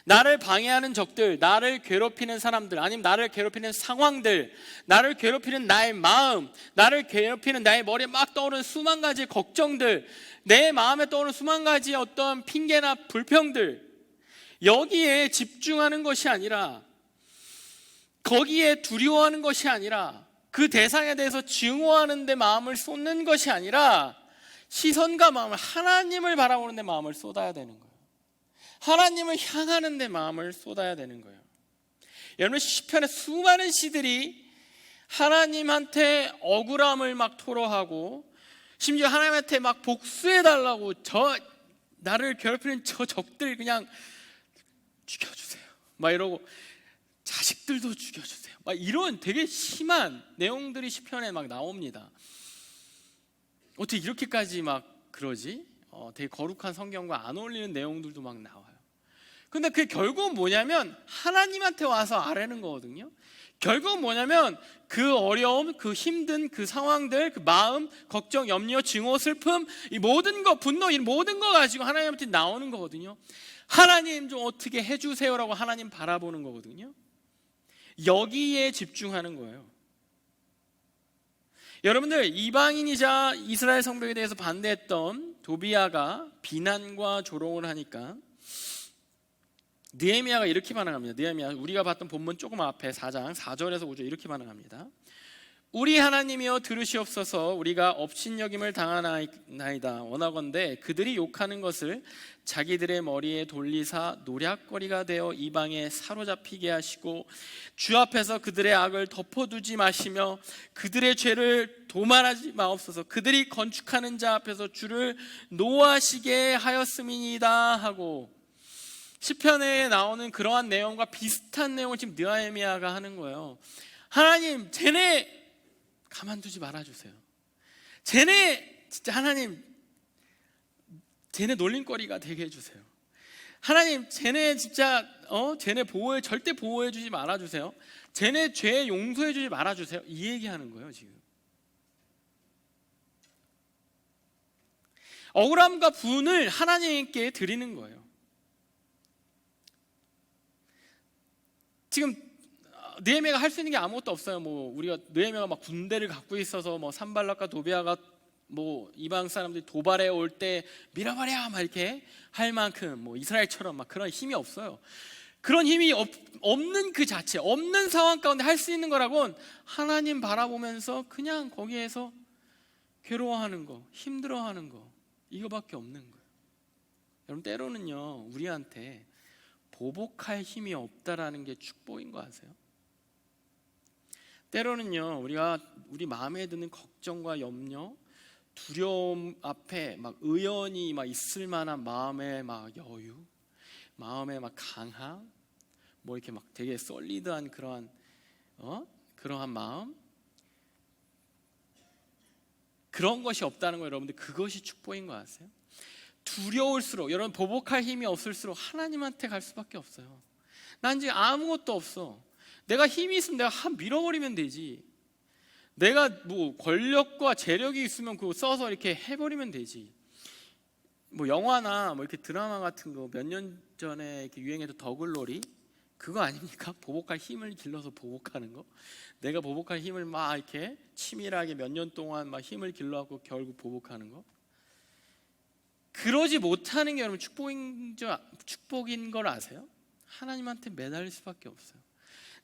나를 방해하는 적들, 나를 괴롭히는 사람들, 아니면 나를 괴롭히는 상황들, 나를 괴롭히는 나의 마음, 나를 괴롭히는 나의 머리에 막 떠오르는 수만 가지 걱정들, 내 마음에 떠오르는 수만 가지 어떤 핑계나 불평들, 여기에 집중하는 것이 아니라, 거기에 두려워하는 것이 아니라, 그 대상에 대해서 증오하는 데 마음을 쏟는 것이 아니라 시선과 마음을, 하나님을 바라보는 데 마음을 쏟아야 되는 거예요. 하나님을 향하는 데 마음을 쏟아야 되는 거예요. 여러분, 시편의 수많은 시들이 하나님한테 억울함을 막 토로하고, 심지어 하나님한테 막 복수해달라고, 나를 괴롭히는 저 적들 그냥 죽여주세요 막 이러고, 자식들도 죽여주세요 막 이런 되게 심한 내용들이 시편에 막 나옵니다. 어떻게 이렇게까지 막 그러지? 되게 거룩한 성경과 안 어울리는 내용들도 막 나와요. 근데 그게 결국은 뭐냐면 하나님한테 와서 아뢰는 거거든요. 결국은 뭐냐면 그 어려움, 그 힘든 그 상황들, 그 마음, 걱정, 염려, 증오, 슬픔, 이 모든 거, 분노, 이 모든 거 가지고 하나님한테 나오는 거거든요. 하나님 좀 어떻게 해주세요라고 하나님 바라보는 거거든요. 여기에 집중하는 거예요. 여러분들, 이방인이자 이스라엘 성벽에 대해서 반대했던 도비야가 비난과 조롱을 하니까 느헤미야가 이렇게 반응합니다. 느헤미야, 우리가 봤던 본문 조금 앞에 4장 4절에서 5절 이렇게 반응합니다. 우리 하나님이여 들으시옵소서. 우리가 업신여김을 당하나이다. 원하건대 그들이 욕하는 것을 자기들의 머리에 돌리사 노략거리가 되어 이방에 사로잡히게 하시고 주 앞에서 그들의 악을 덮어두지 마시며 그들의 죄를 도말하지 마옵소서. 그들이 건축하는 자 앞에서 주를 노하시게 하였음이니이다 하고, 시편에 나오는 그러한 내용과 비슷한 내용을 지금 느헤미야가 하는 거예요. 하나님, 쟤네 가만두지 말아주세요. 쟤네 진짜 하나님, 쟤네 놀림거리가 되게 해주세요. 하나님, 쟤네 진짜 쟤네 절대 보호해주지 말아주세요. 쟤네 죄 용서해주지 말아주세요. 이 얘기하는 거예요 지금. 억울함과 분을 하나님께 드리는 거예요. 지금 느헤미야가 할 수 있는 게 아무것도 없어요. 뭐 우리가 느헤미야가 막 군대를 갖고 있어서 뭐 산발락과 도비아가 뭐 이방 사람들이 도발해 올 때 밀어버려 막 이렇게 할 만큼 뭐 이스라엘처럼 막 그런 힘이 없어요. 그런 힘이 없는 그 자체, 없는 상황 가운데 할 수 있는 거라곤 하나님 바라보면서 그냥 거기에서 괴로워하는 거, 힘들어하는 거, 이거밖에 없는 거예요. 여러분, 때로는요 우리한테 보복할 힘이 없다라는 게 축복인 거 아세요? 때로는요 우리가 우리 마음에 드는 걱정과 염려, 두려움 앞에 막 의연히 막 있을 만한 마음의 막 여유, 마음의 막 강함, 뭐 이렇게 막 되게 솔리드한 그러한 마음, 그런 것이 없다는 거예요. 여러분들, 그것이 축복인 거 아세요? 두려울수록, 여러분 보복할 힘이 없을수록 하나님한테 갈 수밖에 없어요. 난 지금 아무것도 없어. 내가 힘이 있으면 내가 밀어버리면 되지. 내가 뭐 권력과 재력이 있으면 그거 써서 이렇게 해버리면 되지. 뭐 영화나 뭐 이렇게 드라마 같은 거 몇 년 전에 이렇게 유행했던 더글로리, 그거 아닙니까? 보복할 힘을 길러서 보복하는 거. 내가 보복할 힘을 막 이렇게 치밀하게 몇 년 동안 막 힘을 길러갖고 결국 보복하는 거. 그러지 못하는 게 여러분 축복인 걸 아세요? 하나님한테 매달릴 수밖에 없어요.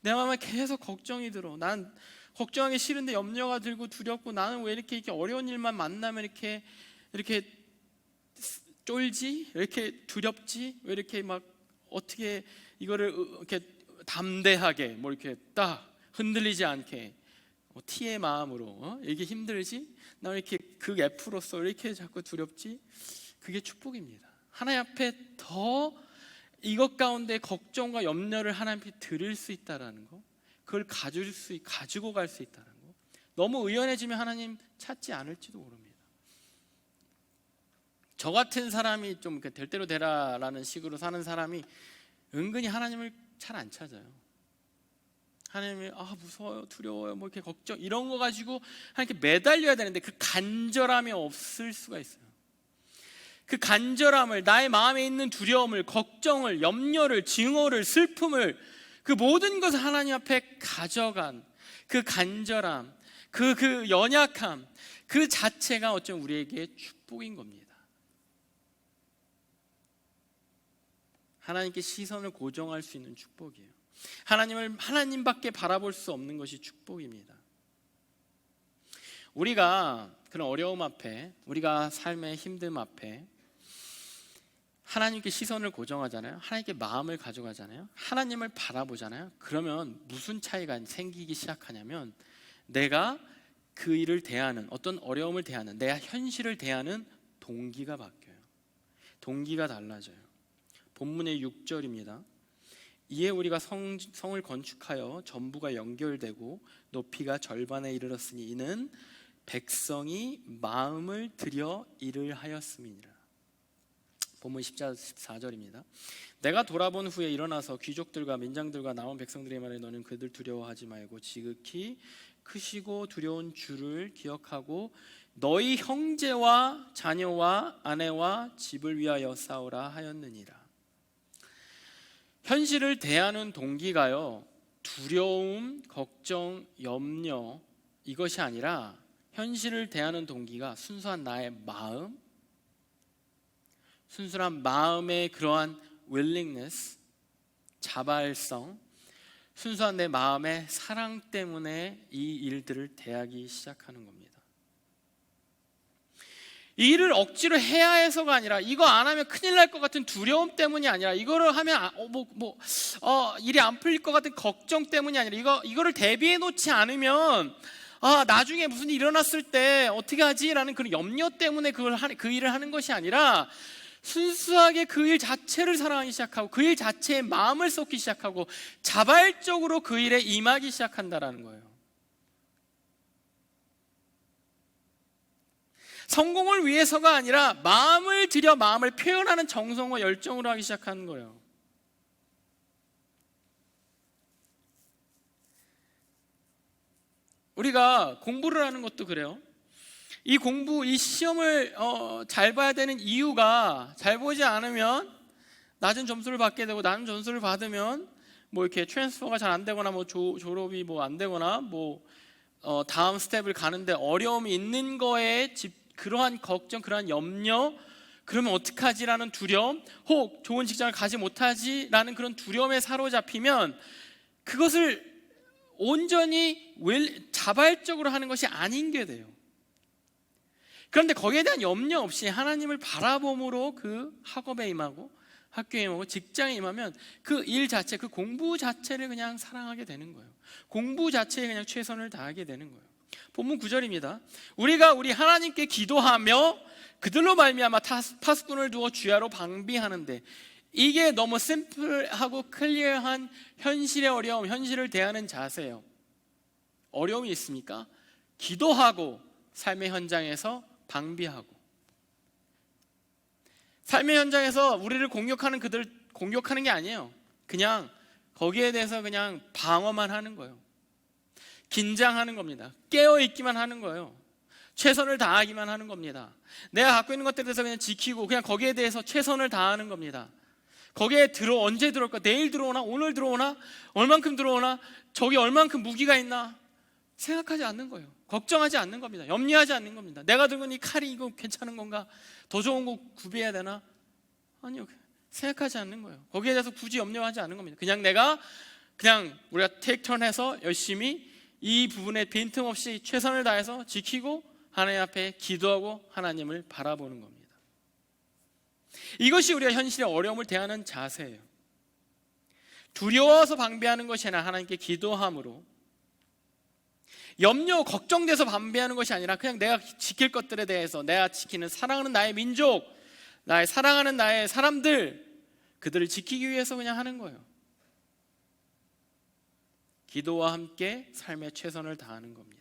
내 마음에 계속 걱정이 들어. 난 걱정하기 싫은데 염려가 들고 두렵고, 나는 왜 이렇게 어려운 일만 만나면 이렇게 쫄지? 왜 이렇게 두렵지? 왜 이렇게 막 어떻게 이거를 이렇게 담대하게 뭐 이렇게 딱 흔들리지 않게 T의 마음으로 이게 힘들지? 나 왜 이렇게 극 F로서 이렇게 자꾸 두렵지? 그게 축복입니다. 하나님 앞에 더 이것 가운데 걱정과 염려를 하나님 앞에 드릴 수 있다라는 거, 그걸 가지고 갈 수 있다는 거. 너무 의연해지면 하나님 찾지 않을지도 모릅니다. 저 같은 사람이 좀 될 대로 되라라는 식으로 사는 사람이 은근히 하나님을 잘 안 찾아요. 하나님이 무서워요, 두려워요, 뭐 이렇게 걱정, 이런 거 가지고 하나님께 매달려야 되는데 그 간절함이 없을 수가 있어요. 그 간절함을, 나의 마음에 있는 두려움을, 걱정을, 염려를, 증오를, 슬픔을, 그 모든 것을 하나님 앞에 가져간 그 간절함, 그 연약함, 그 자체가 어쩌면 우리에게 축복인 겁니다. 하나님께 시선을 고정할 수 있는 축복이에요. 하나님을 하나님밖에 바라볼 수 없는 것이 축복입니다. 우리가 그런 어려움 앞에, 우리가 삶의 힘듦 앞에 하나님께 시선을 고정하잖아요. 하나님께 마음을 가져가잖아요. 하나님을 바라보잖아요. 그러면 무슨 차이가 생기기 시작하냐면, 내가 그 일을 대하는, 어떤 어려움을 대하는, 내 현실을 대하는 동기가 바뀌어요. 동기가 달라져요. 본문의 6절입니다. 이에 우리가 성을 건축하여 전부가 연결되고 높이가 절반에 이르렀으니 이는 백성이 마음을 들여 일을 하였음이니라. 본문 14절입니다. 내가 돌아본 후에 일어나서 귀족들과 민장들과 남은 백성들의 말에 너는 그들 두려워하지 말고 지극히 크시고 두려운 주를 기억하고 너희 형제와 자녀와 아내와 집을 위하여 싸우라 하였느니라. 현실을 대하는 동기가요, 두려움, 걱정, 염려, 이것이 아니라 현실을 대하는 동기가 순수한 나의 마음, 순수한 마음의 그러한 willingness, 자발성, 순수한 내 마음의 사랑 때문에 이 일들을 대하기 시작하는 겁니다. 이 일을 억지로 해야 해서가 아니라, 이거 안 하면 큰일 날 것 같은 두려움 때문이 아니라, 이거를 하면 일이 안 풀릴 것 같은 걱정 때문이 아니라, 이거를 대비해 놓지 않으면 나중에 무슨 일이 일어났을 때 어떻게 하지? 라는 그런 염려 때문에 그 일을 하는 것이 아니라, 순수하게 그 일 자체를 사랑하기 시작하고 그 일 자체에 마음을 쏟기 시작하고 자발적으로 그 일에 임하기 시작한다라는 거예요. 성공을 위해서가 아니라 마음을 들여 마음을 표현하는 정성과 열정으로 하기 시작하는 거예요. 우리가 공부를 하는 것도 그래요. 이 시험을 잘 봐야 되는 이유가, 잘 보지 않으면 낮은 점수를 받게 되고, 낮은 점수를 받으면 뭐 이렇게 트랜스퍼가 잘 안 되거나 뭐 졸업이 뭐 안 되거나 다음 스텝을 가는데 어려움이 있는 거에 그러한 걱정, 그러한 염려, 그러면 어떡하지라는 두려움, 혹 좋은 직장을 가지 못하지라는 그런 두려움에 사로잡히면 그것을 온전히 자발적으로 하는 것이 아닌 게 돼요. 그런데 거기에 대한 염려 없이 하나님을 바라봄으로 그 학업에 임하고 학교에 임하고 직장에 임하면 그 일 자체, 그 공부 자체를 그냥 사랑하게 되는 거예요. 공부 자체에 그냥 최선을 다하게 되는 거예요. 본문 9절입니다. 우리가 우리 하나님께 기도하며 그들로 말미암아 파수꾼을 두어 주야로 방비하는데, 이게 너무 심플하고 클리어한 현실의 어려움, 현실을 대하는 자세예요. 어려움이 있습니까? 기도하고 삶의 현장에서 방비하고, 삶의 현장에서 우리를 공격하는 그들 공격하는 게 아니에요. 그냥 거기에 대해서 그냥 방어만 하는 거예요. 긴장하는 겁니다. 깨어있기만 하는 거예요. 최선을 다하기만 하는 겁니다. 내가 갖고 있는 것들에 대해서 그냥 지키고 그냥 거기에 대해서 최선을 다하는 겁니다. 거기에 언제 들어올까? 내일 들어오나? 오늘 들어오나? 얼만큼 들어오나? 저기 얼만큼 무기가 있나? 생각하지 않는 거예요. 걱정하지 않는 겁니다. 염려하지 않는 겁니다. 내가 들고 있는 이 칼이 이거 괜찮은 건가? 더 좋은 거 구비해야 되나? 아니요, 생각하지 않는 거예요. 거기에 대해서 굳이 염려하지 않는 겁니다. 그냥 우리가 테이크 턴 해서 열심히 이 부분에 빈틈없이 최선을 다해서 지키고 하나님 앞에 기도하고 하나님을 바라보는 겁니다. 이것이 우리가 현실의 어려움을 대하는 자세예요. 두려워서 방비하는 것이 아니라 하나님께 기도함으로, 염려, 걱정돼서 방비하는 것이 아니라 그냥 내가 지킬 것들에 대해서, 내가 지키는 사랑하는 나의 민족, 사랑하는 나의 사람들, 그들을 지키기 위해서 그냥 하는 거예요. 기도와 함께 삶의 최선을 다하는 겁니다.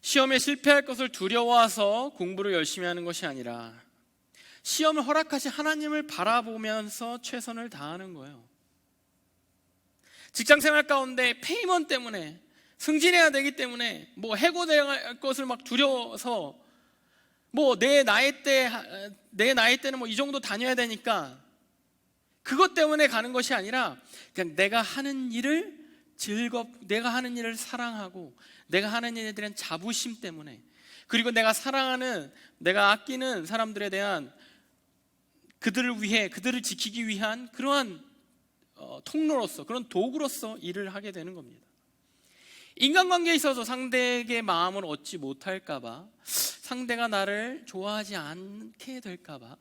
시험에 실패할 것을 두려워서 공부를 열심히 하는 것이 아니라 시험을 허락하신 하나님을 바라보면서 최선을 다하는 거예요. 직장생활 가운데 페이먼 때문에, 승진해야 되기 때문에, 해고될 것을 막 두려워서, 내 나이 때는 이 정도 다녀야 되니까 그것 때문에 가는 것이 아니라 그냥 내가 하는 일을 내가 하는 일을 사랑하고 내가 하는 일에 대한 자부심 때문에, 그리고 내가 사랑하는, 내가 아끼는 사람들에 대한 그들을 위해, 그들을 지키기 위한 그러한 통로로서, 그런 도구로서 일을 하게 되는 겁니다. 인간관계에 있어서 상대에게 마음을 얻지 못할까봐, 상대가 나를 좋아하지 않게 될까봐,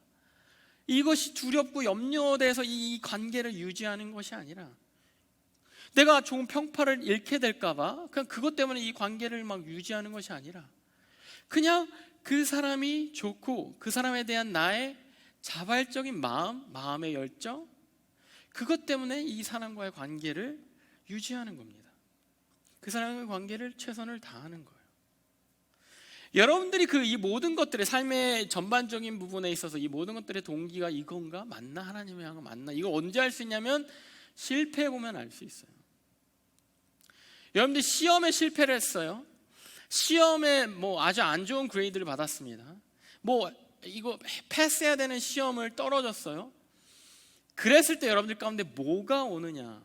이것이 두렵고 염려돼서 이 관계를 유지하는 것이 아니라, 내가 좋은 평판을 잃게 될까봐 그냥 그것 때문에 이 관계를 막 유지하는 것이 아니라, 그냥 그 사람이 좋고 그 사람에 대한 나의 자발적인 마음의 열정, 그것 때문에 이 사람과의 관계를 유지하는 겁니다. 그 사람의 관계를 최선을 다하는 거예요. 여러분들이 이 모든 것들의 삶의 전반적인 부분에 있어서 이 모든 것들의 동기가 이건가? 맞나? 하나님을 향한 맞나? 이거 언제 알 수 있냐면 실패해보면 알 수 있어요. 여러분들 시험에 실패를 했어요. 시험에 아주 안 좋은 그레이드를 받았습니다. 이거 패스해야 되는 시험을 떨어졌어요. 그랬을 때 여러분들 가운데 뭐가 오느냐?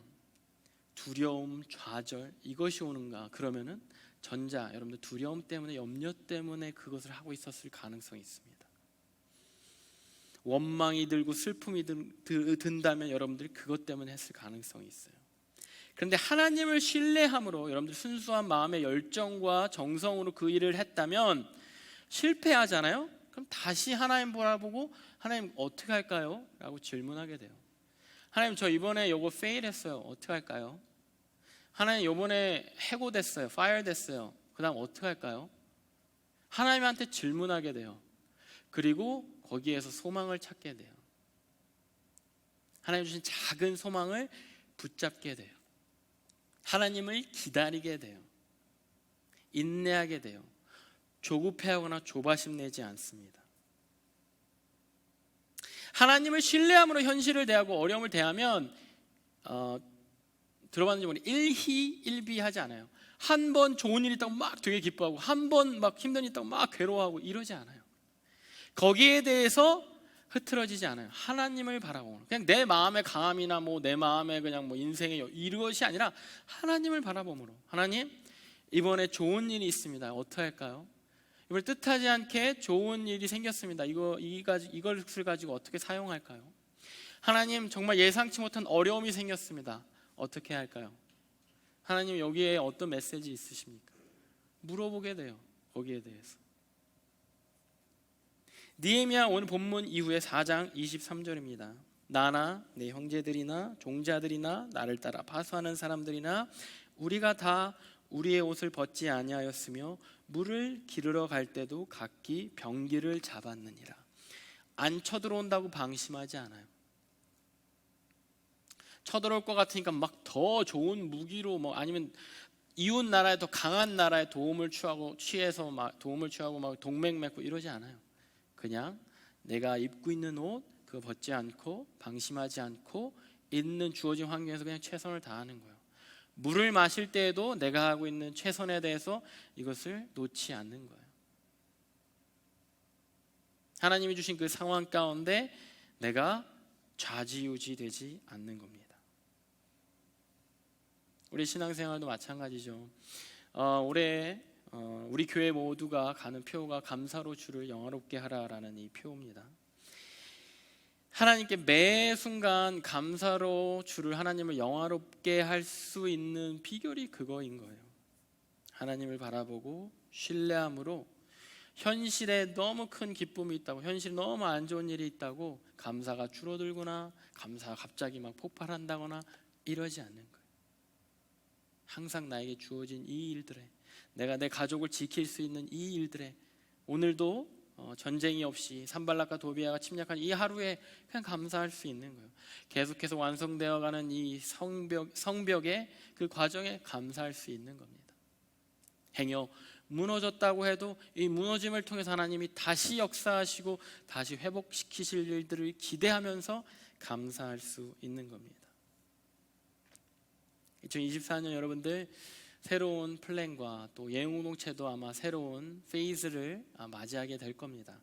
두려움, 좌절, 이것이 오는가? 그러면은 여러분들 두려움 때문에, 염려 때문에 그것을 하고 있었을 가능성이 있습니다. 원망이 들고 슬픔이 든다면 여러분들이 그것 때문에 했을 가능성이 있어요. 그런데 하나님을 신뢰함으로 여러분들 순수한 마음의 열정과 정성으로 그 일을 했다면 실패하잖아요. 그럼 다시 하나님 바라보고, 하나님 어떻게 할까요? 라고 질문하게 돼요. 하나님, 저 이번에 요거 페일 했어요. 어떻게 할까요? 하나님, 이번에 해고됐어요. 파이어 됐어요. 그 다음 어떻게 할까요? 하나님한테 질문하게 돼요. 그리고 거기에서 소망을 찾게 돼요. 하나님 주신 작은 소망을 붙잡게 돼요. 하나님을 기다리게 돼요. 인내하게 돼요. 조급해하거나 조바심 내지 않습니다. 하나님을 신뢰함으로 현실을 대하고 어려움을 대하면 들어봤는지 모르겠는데 일희일비하지 않아요. 한 번 좋은 일이 있다고 막 되게 기뻐하고, 한 번 막 힘든 일이 있다고 막 괴로워하고 이러지 않아요. 거기에 대해서 흐트러지지 않아요. 하나님을 바라보는, 그냥 내 마음의 강함이나 뭐 내 마음의 그냥 뭐 인생의 이것이 아니라 하나님을 바라봄으로, 하나님 이번에 좋은 일이 있습니다. 어떻게 할까요? 이걸 뜻하지 않게 좋은 일이 생겼습니다. 이것을 가지고 어떻게 사용할까요? 하나님 정말 예상치 못한 어려움이 생겼습니다. 어떻게 할까요? 하나님 여기에 어떤 메시지 있으십니까? 물어보게 돼요. 거기에 대해서. 느헤미야 오늘 본문 이후에 4장 23절입니다. 나나 내 형제들이나 종자들이나 나를 따라 파수하는 사람들이나 우리가 다 우리의 옷을 벗지 아니하였으며 물을 기르러 갈 때도 각기 병기를 잡았느니라. 안 쳐들어온다고 방심하지 않아요. 쳐들어올 것 같으니까 막 더 좋은 무기로 뭐 아니면 이웃 나라에 더 강한 나라의 도움을 취해서 막 도움을 취하고 막 동맹 맺고 이러지 않아요. 그냥 내가 입고 있는 옷 그거 벗지 않고 방심하지 않고 있는 주어진 환경에서 그냥 최선을 다하는 거예요. 물을 마실 때에도 내가 하고 있는 최선에 대해서 이것을 놓지 않는 거예요. 하나님이 주신 그 상황 가운데 내가 좌지우지 되지 않는 겁니다. 우리 신앙생활도 마찬가지죠. 올해 우리 교회 모두가 가는 표가 감사로 주를 영화롭게 하라라는 이 표입니다. 하나님께 매 순간 감사로 주를 하나님을 영화롭게 할 수 있는 비결이 그거인 거예요. 하나님을 바라보고 신뢰함으로 현실에 너무 큰 기쁨이 있다고, 현실에 너무 안 좋은 일이 있다고 감사가 줄어들거나 감사가 갑자기 막 폭발한다거나 이러지 않는 거예요. 항상 나에게 주어진 이 일들에, 내가 내 가족을 지킬 수 있는 이 일들에, 오늘도 전쟁이 없이 산발락과 도비아가 침략한 이 하루에 그냥 감사할 수 있는 거예요. 계속해서 완성되어가는 이 성벽의 그 과정에 감사할 수 있는 겁니다. 행여 무너졌다고 해도 이 무너짐을 통해서 하나님이 다시 역사하시고 다시 회복시키실 일들을 기대하면서 감사할 수 있는 겁니다. 2024년 여러분들 새로운 플랜과 또 예언공동체도 아마 새로운 페이즈를 맞이하게 될 겁니다.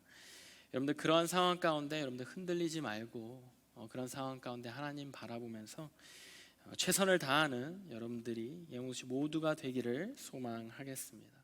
여러분들 그러한 상황 가운데 여러분들 흔들리지 말고 그런 상황 가운데 하나님 바라보면서 최선을 다하는 여러분들이 예언공동체 모두가 되기를 소망하겠습니다.